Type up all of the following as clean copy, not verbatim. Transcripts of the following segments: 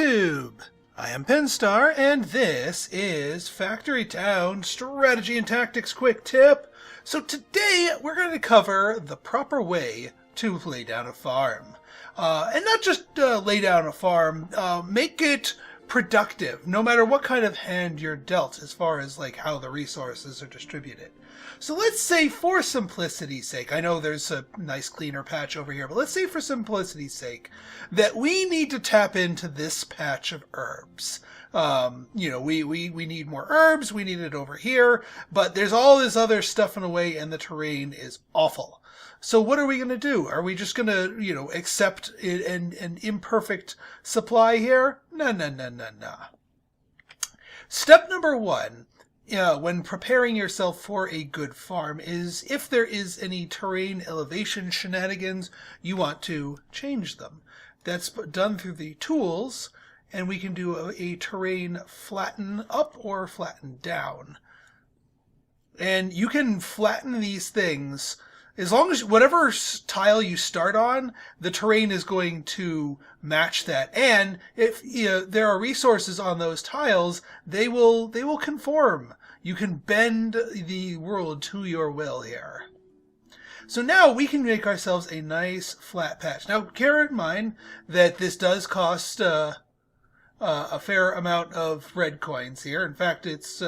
YouTube! I am Pinstar, and this is Factory Town Strategy and Tactics Quick Tip. So today we're going to cover the proper way to lay down a farm. And not just lay down a farm, make it productive, no matter what kind of hand you're dealt as far as like how the resources are distributed. So let's say for simplicity's sake, I know there's a nice cleaner patch over here, but let's say for simplicity's sake that we need to tap into this patch of herbs. We need more herbs, we need it over here, but there's all this other stuff in the way and the terrain is awful. So what are we going to do? Are we just going to, accept an imperfect supply here? No. Step number one, when preparing yourself for a good farm is if there is any terrain elevation shenanigans, you want to change them. That's done through the tools, and we can do a terrain flatten up or flatten down. And you can flatten these things as long as whatever tile you start on, the terrain is going to match that. And if there are resources on those tiles, they will conform. You can bend the world to your will here. So now we can make ourselves a nice flat patch. Now, bear in mind that this does cost a fair amount of red coins here. In fact, it's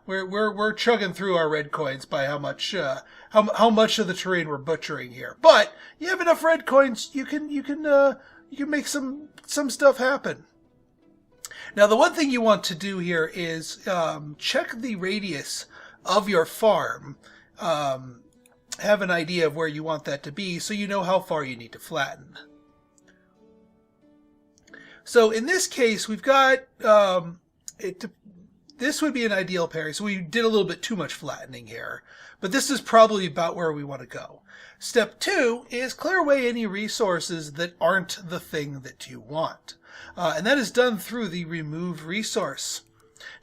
we're chugging through our red coins by how much of the terrain we're butchering here. But you have enough red coins, you can make some stuff happen. Now, the one thing you want to do here is check the radius of your farm. Have an idea of where you want that to be so you know how far you need to flatten. So in this case, we've got this would be an ideal parry. So we did a little bit too much flattening here, but this is probably about where we want to go. Step two is clear away any resources that aren't the thing that you want. And that is done through the remove resource.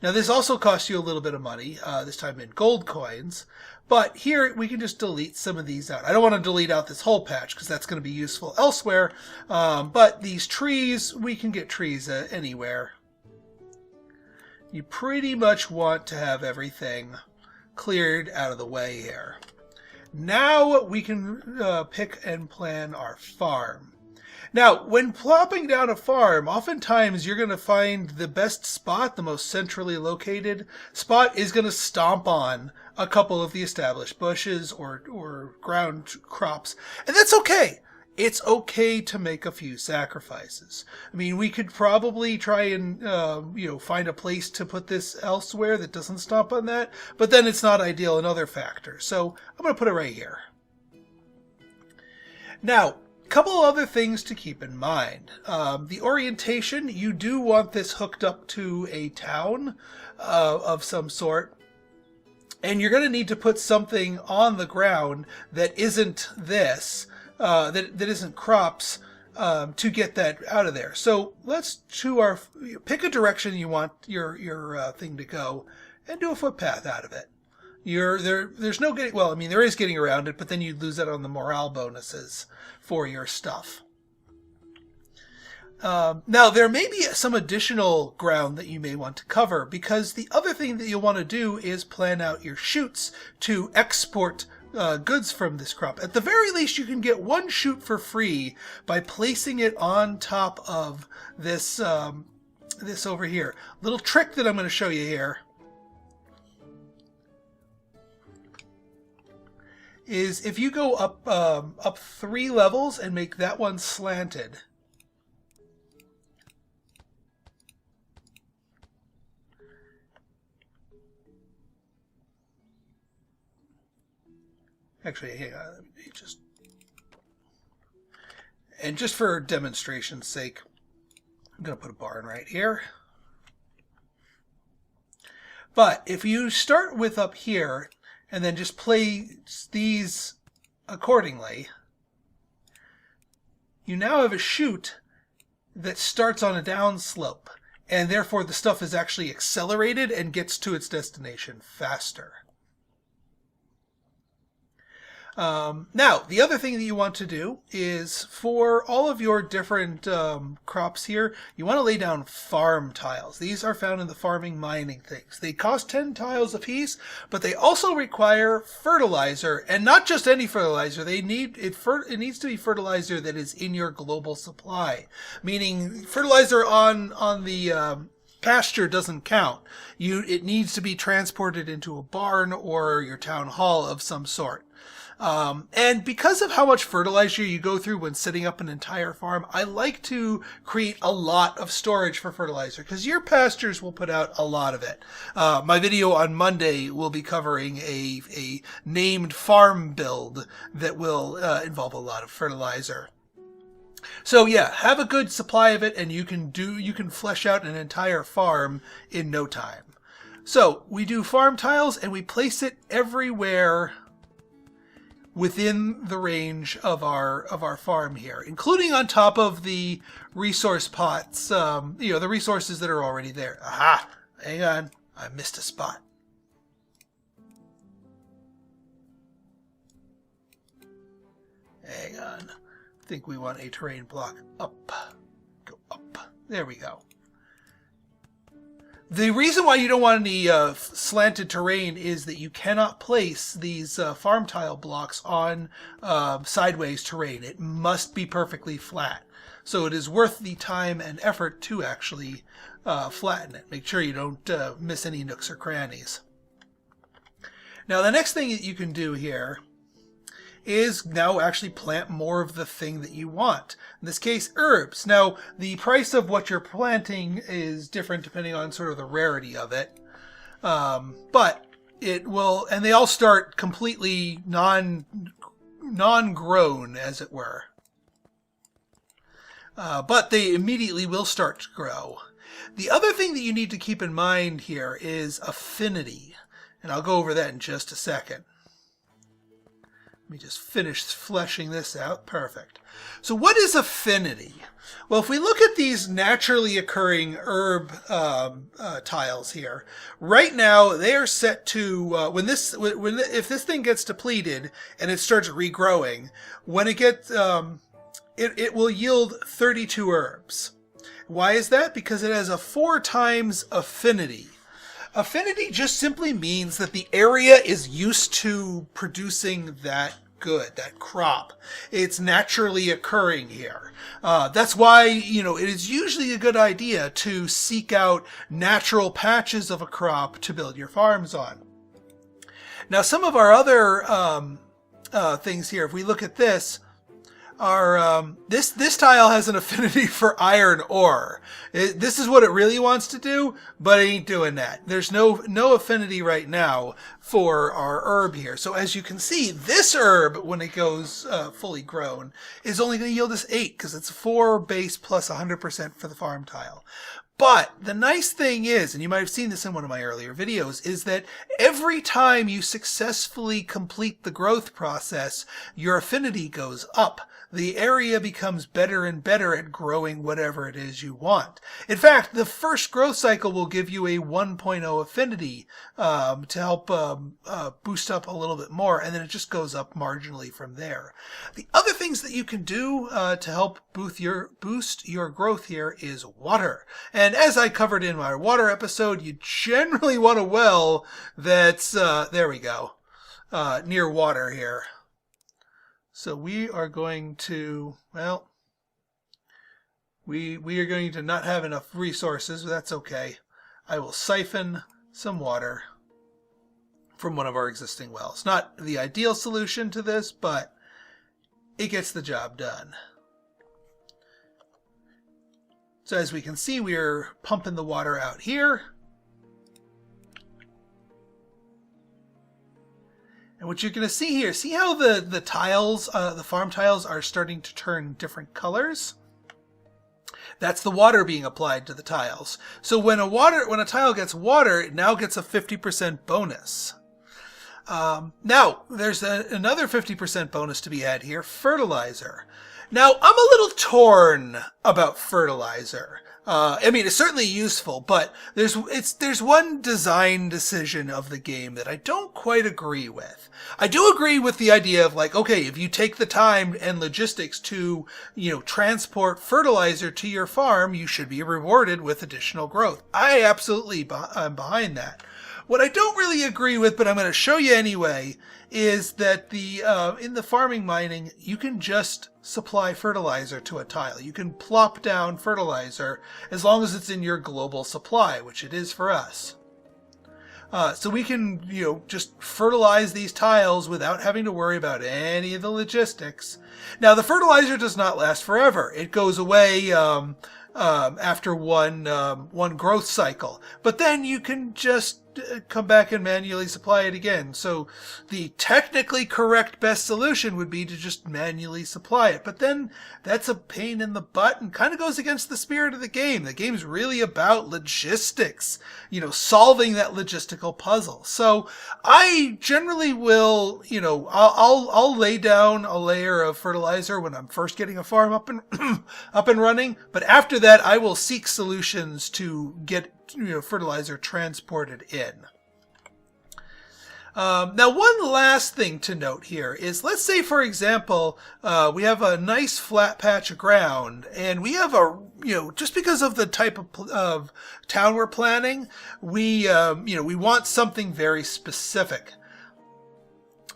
Now this also costs you a little bit of money, this time in gold coins, but here we can just delete some of these out. I don't want to delete out this whole patch because that's going to be useful elsewhere, but these trees, we can get trees anywhere. You pretty much want to have everything cleared out of the way here. Now we can pick and plan our farm. Now, when plopping down a farm, oftentimes you're going to find the best spot, the most centrally located spot, is going to stomp on a couple of the established bushes or ground crops. And that's okay. It's okay to make a few sacrifices. I mean, we could probably try and, find a place to put this elsewhere that doesn't stomp on that, but then it's not ideal in other factors. So I'm going to put it right here. Now, couple other things to keep in mind. The orientation, you do want this hooked up to a town of some sort. And you're going to need to put something on the ground that isn't this, that isn't crops, to get that out of there. So let's pick a direction you want your thing to go and do a footpath out of it. There's no getting, well, I mean, there is getting around it, but then you'd lose out on the morale bonuses for your stuff. Now, there may be some additional ground that you may want to cover, because the other thing that you'll want to do is plan out your chutes to export goods from this crop. At the very least, you can get one chute for free by placing it on top of this, this over here. Little trick that I'm going to show you here is if you go up 3 levels and make that one slanted. Actually, hang on, let me just for demonstration's sake, I'm going to put a barn right here. But if you start with up here, and then just place these accordingly, you now have a chute that starts on a downslope, and therefore the stuff is actually accelerated and gets to its destination faster. Now, the other thing that you want to do is for all of your different crops here, you want to lay down farm tiles. These are found in the farming mining things. They cost 10 tiles apiece, but they also require fertilizer, and not just any fertilizer. It needs to be fertilizer that is in your global supply, meaning fertilizer on the pasture doesn't count. It needs to be transported into a barn or your town hall of some sort. And because of how much fertilizer you go through when setting up an entire farm, I like to create a lot of storage for fertilizer because your pastures will put out a lot of it. My video on Monday will be covering a named farm build that will involve a lot of fertilizer. So yeah, have a good supply of it and you can flesh out an entire farm in no time. So we do farm tiles and we place it everywhere within the range of our farm here, including on top of the resource pots, the resources that are already there. Aha! Hang on, I missed a spot. Hang on. I think we want a terrain block up. Go up. There we go. The reason why you don't want any slanted terrain is that you cannot place these farm tile blocks on sideways terrain. It must be perfectly flat. So it is worth the time and effort to actually flatten it. Make sure you don't miss any nooks or crannies. Now the next thing that you can do here is now actually plant more of the thing that you want. In this case, herbs. Now, the price of what you're planting is different depending on sort of the rarity of it. But it will, and they all start completely non-grown, as it were. But they immediately will start to grow. The other thing that you need to keep in mind here is affinity. And I'll go over that in just a second. Let me just finish fleshing this out. Perfect. So what is affinity? Well, if we look at these naturally occurring herb tiles here, right now they are set to if this thing gets depleted and it starts regrowing, when it gets it will yield 32 herbs. Why is that? Because it has a 4 times affinity. Affinity just simply means that the area is used to producing that crop. It's naturally occurring here. That's why, it is usually a good idea to seek out natural patches of a crop to build your farms on. Now, some of our other things here, if we look at this, this tile has an affinity for iron ore. This is what it really wants to do, but it ain't doing that. There's no affinity right now for our herb here. So as you can see, this herb, when it goes fully grown, is only going to yield us 8 because it's 4 base plus 100% for the farm tile. But the nice thing is, and you might have seen this in one of my earlier videos, is that every time you successfully complete the growth process, your affinity goes up. The area becomes better and better at growing whatever it is you want. In fact, the first growth cycle will give you a 1.0 affinity to help boost up a little bit more, and then it just goes up marginally from there. The other things that you can do to help boost your growth here is water. And as I covered in my water episode, you generally want a well that's, there we go, near water here. So we are going to, well, we are going to not have enough resources, but that's okay. I will siphon some water from one of our existing wells. Not the ideal solution to this, but it gets the job done. So as we can see, we are pumping the water out here. And what you're going to see here, see how the tiles, the farm tiles are starting to turn different colors? That's the water being applied to the tiles. So when a tile gets water, it now gets a 50% bonus. Now, there's another 50% bonus to be had here, fertilizer. Now, I'm a little torn about fertilizer. I mean, it's certainly useful, but there's one design decision of the game that I don't quite agree with. I do agree with the idea of like, okay, if you take the time and logistics to, transport fertilizer to your farm, you should be rewarded with additional growth. I absolutely am behind that. What I don't really agree with, but I'm going to show you anyway, is that in the farming mining, you can just supply fertilizer to a tile. You can plop down fertilizer as long as it's in your global supply, which it is for us. So we can, just fertilize these tiles without having to worry about any of the logistics. Now, the fertilizer does not last forever. It goes away after one growth cycle. But then you can just come back and manually supply it again. So the technically correct best solution would be to just manually supply it. But then that's a pain in the butt and kind of goes against the spirit of the game. The game's really about logistics, solving that logistical puzzle. So I generally will, I'll lay down a layer of fertilizer when I'm first getting a farm up and up and running. But after that, I will seek solutions to get fertilizer transported in. Now, one last thing to note here is, let's say, for example, we have a nice flat patch of ground, and we have just because of the type of town we're planning, we want something very specific.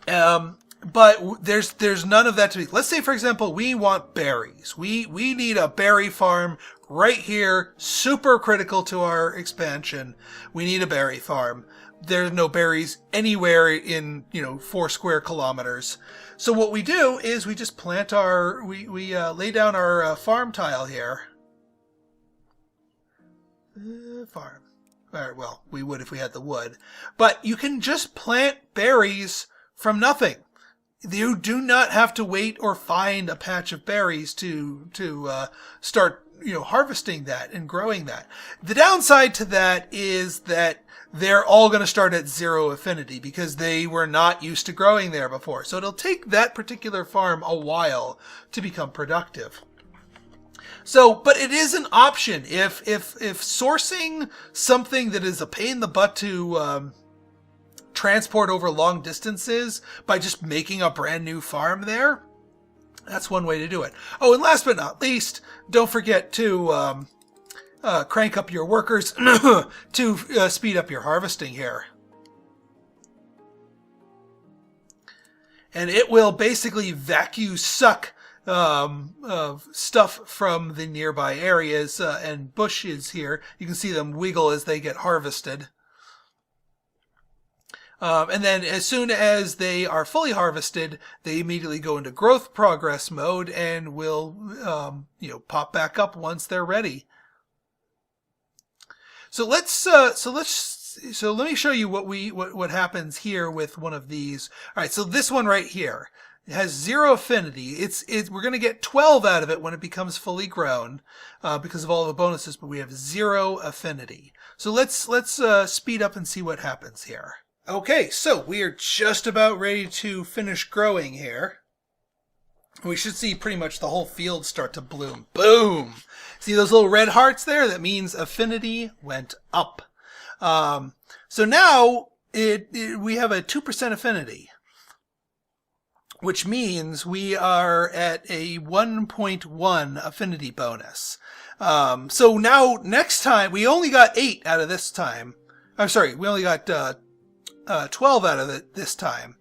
But there's none of that to be. Let's say, for example, we want berries. We need a berry farm right here, super critical to our expansion. We need a berry farm. There's no berries anywhere in 4 square kilometers. So what we do is we just plant we lay down our farm tile here. Farm. All right, well, we would if we had the wood, but you can just plant berries from nothing. You do not have to wait or find a patch of berries to start harvesting that and growing that. The downside to that is that they're all going to start at 0 affinity because they were not used to growing there before. So it'll take that particular farm a while to become productive. So, but it is an option if sourcing something that is a pain in the butt to transport over long distances by just making a brand new farm there. That's one way to do it. Oh, and last but not least, don't forget to crank up your workers to speed up your harvesting here. And it will basically vacuum suck stuff from the nearby areas and bushes here. You can see them wiggle as they get harvested. And then as soon as they are fully harvested, they immediately go into growth progress mode and will, pop back up once they're ready. So let me show you what happens here with one of these. All right. So this one right here, it has 0 affinity. We're going to get 12 out of it when it becomes fully grown, because of all the bonuses, but we have 0 affinity. So let's speed up and see what happens here. Okay, so we are just about ready to finish growing here. We should see pretty much the whole field start to bloom. Boom! See those little red hearts there? That means affinity went up. So now we have a 2% affinity, which means we are at a 1.1 affinity bonus. So now next time, we only got 8 out of this time. I'm sorry, we only got 12 out of it this time.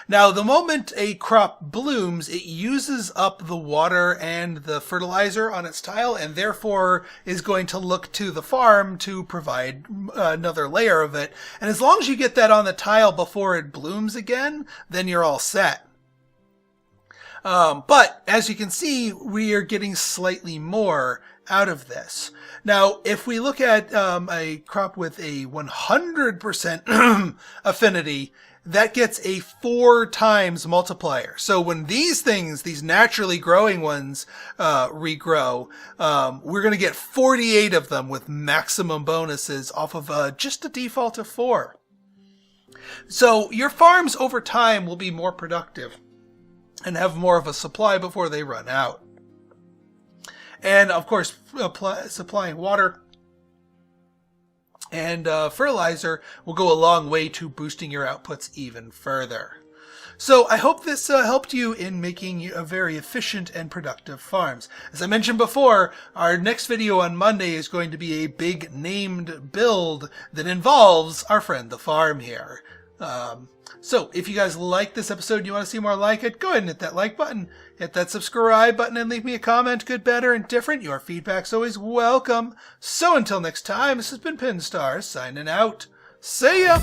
Now, the moment a crop blooms, it uses up the water and the fertilizer on its tile, and therefore is going to look to the farm to provide another layer of it. And as long as you get that on the tile before it blooms again, then you're all set. But as you can see, we are getting slightly more out of this. Now, if we look at a crop with a 100% affinity, that gets a 4 times multiplier. So when these naturally growing ones regrow, we're going to get 48 of them with maximum bonuses off of just a default of 4. So your farms over time will be more productive and have more of a supply before they run out. And of course, supplying water and fertilizer will go a long way to boosting your outputs even further. So I hope this helped you in making a very efficient and productive farms. As I mentioned before, our next video on Monday is going to be a big named build that involves our friend the farm here. So if you guys like this episode and you want to see more like it, go ahead and hit that like button, hit that subscribe button, and leave me a comment, good, bad, or indifferent. Your feedback's always welcome. So until next time, this has been Pinstar signing out. See ya!